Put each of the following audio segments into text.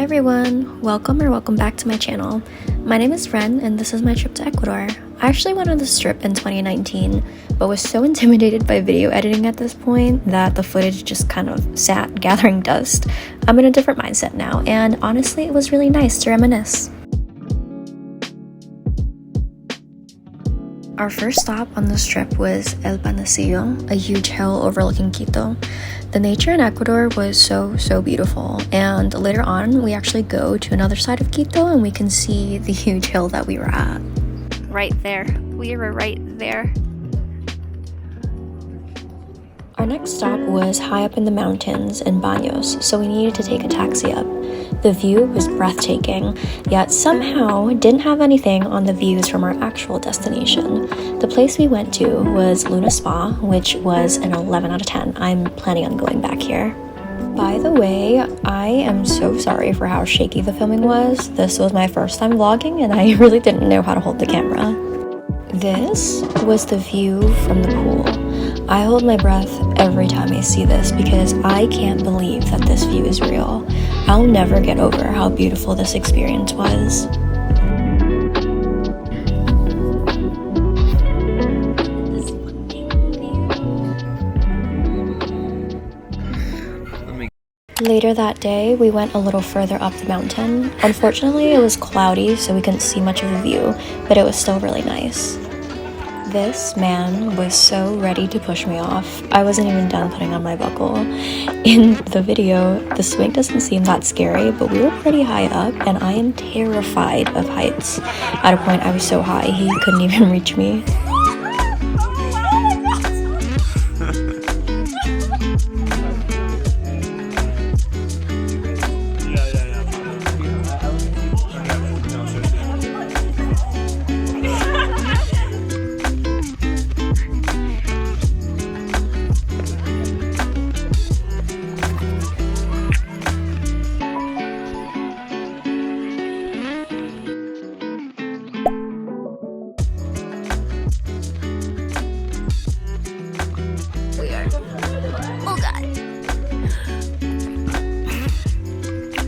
everyone, welcome back to my channel. My name is Ren and this is my trip to Ecuador. I actually went on this trip in 2019, but was so intimidated by video editing at this point that the footage just kind of sat gathering dust. I'm in a different mindset now, and honestly it was really nice to reminisce. Our first stop on this trip was El Panecillo, a huge hill overlooking Quito. The nature in Ecuador was so beautiful, and later on we actually go to another side of Quito and we can see the huge hill that we were at. Right there. We were right there. Our next stop was high up in the mountains in Baños, so we needed to take a taxi up. The view was breathtaking, yet somehow didn't have anything on the views from our actual destination. The place we went to was Luna Spa, which was an 11 out of 10. I'm planning on going back here. By the way, I am so sorry for how shaky the filming was. This was my first time vlogging and I really didn't know how to hold the camera. This was the view from the pool. I hold my breath every time I see this because I can't believe that this view is real. I'll never get over how beautiful this experience was. Later that day, we went a little further up the mountain. Unfortunately, it was cloudy, so we couldn't see much of the view, but it was still really nice. This man was so ready to push me off. I wasn't even done putting on my buckle. In the video, the swing doesn't seem that scary, but we were pretty high up, and I am terrified of heights. At a point, I was so high, he couldn't even reach me.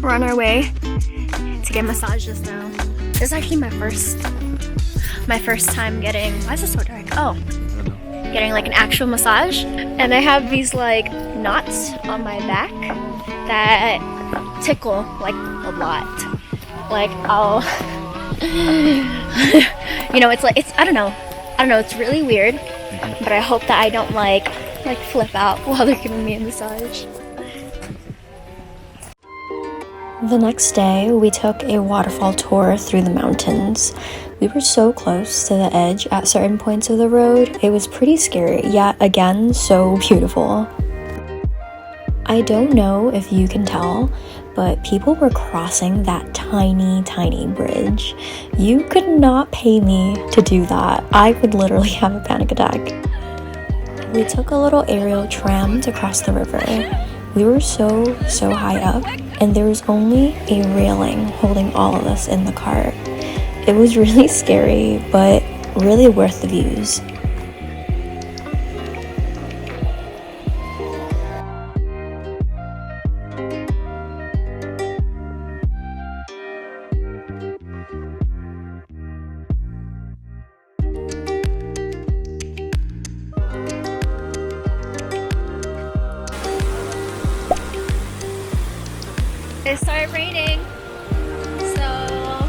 We're on our way to get massages now. This is actually my first time getting, why is it so dark? Oh, getting like an actual massage. And I have these like knots on my back that tickle like a lot. Like I'll, you know, I don't know, it's really weird, but I hope that I don't like flip out while they're giving me a massage. The next day, we took a waterfall tour through the mountains. We were so close to the edge at certain points of the road. It was pretty scary, yet again, so beautiful. I don't know if you can tell, but people were crossing that tiny bridge. You could not pay me to do that. I would literally have a panic attack. We took a little aerial tram to cross the river. We were so high up, and there was only a railing holding all of us in the cart. It was really scary, but really worth the views. It started raining, so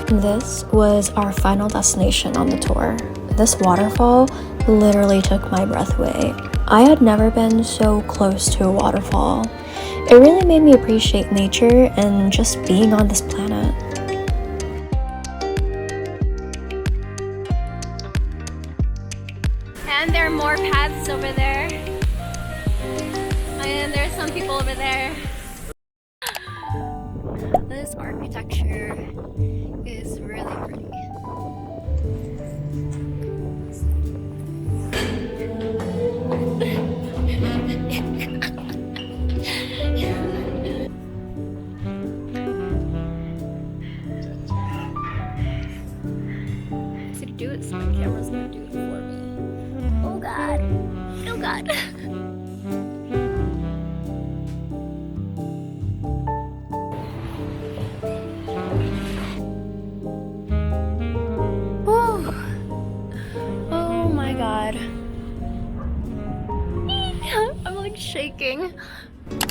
This was our final destination on the tour. This waterfall literally took my breath away. I had never been so close to a waterfall. It really made me appreciate nature and just being on this planet. And there are more paths over there. And there's some people over there. This architecture is really pretty.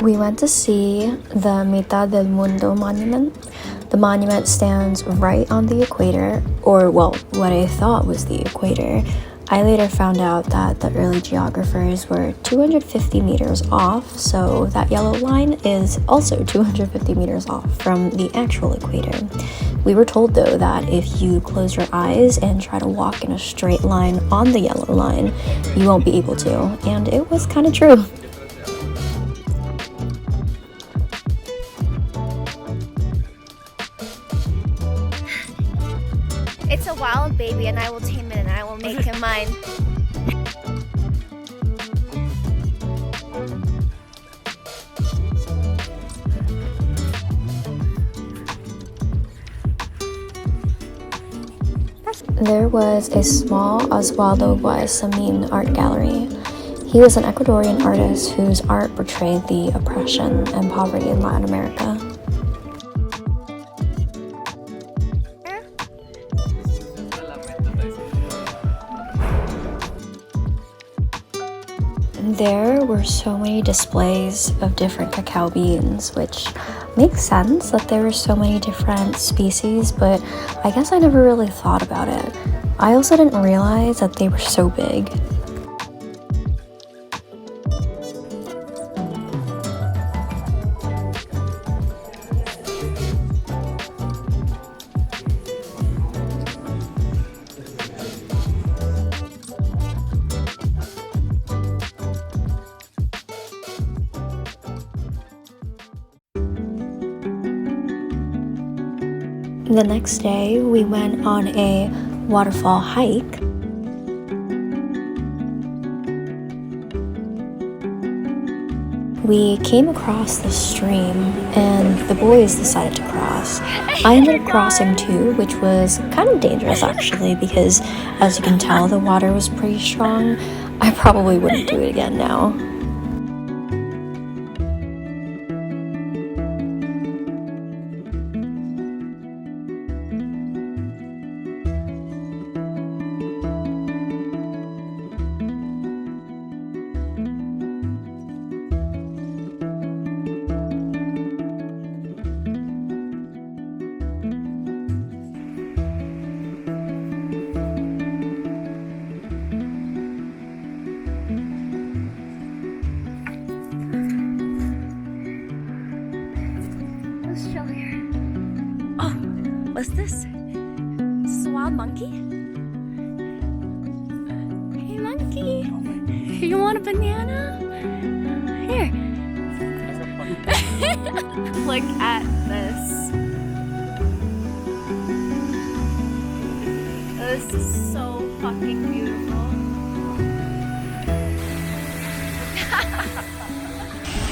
We went to see the Mitad del Mundo monument. The monument stands right on the equator, or well, what I thought was the equator. I later found out that the early geographers were 250 meters off, so that yellow line is also 250 meters off from the actual equator. We were told though that if you close your eyes and try to walk in a straight line on the yellow line, you won't be able to, and it was kind of true. It's a wild baby and I will tame it and I will make him mine. There was a small Osvaldo Guayasamín art gallery. He was an Ecuadorian artist whose art portrayed the oppression and poverty in Latin America. There were so many displays of different cacao beans, which makes sense that there were so many different species, but I guess I never really thought about it. I also didn't realize that they were so big. The next day, we went on a waterfall hike. We came across the stream, and the boys decided to cross. I ended up crossing too, which was kind of dangerous actually, because as you can tell, the water was pretty strong. I probably wouldn't do it again now. What's this? Is this a wild monkey? Hey monkey! You want a banana? Here. Look at this. This is so fucking beautiful.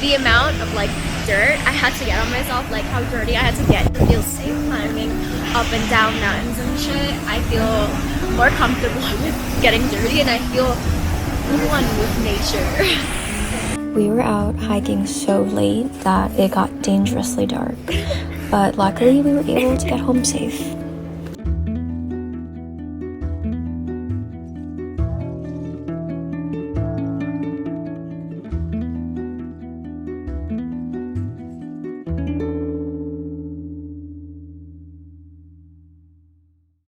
The amount of like dirt I had to get on myself, like how dirty I had to get to feel safe climbing up and down mountains and shit. I feel more comfortable with getting dirty and I feel one with nature. We were out hiking so late that it got dangerously dark, but luckily we were able to get home safe.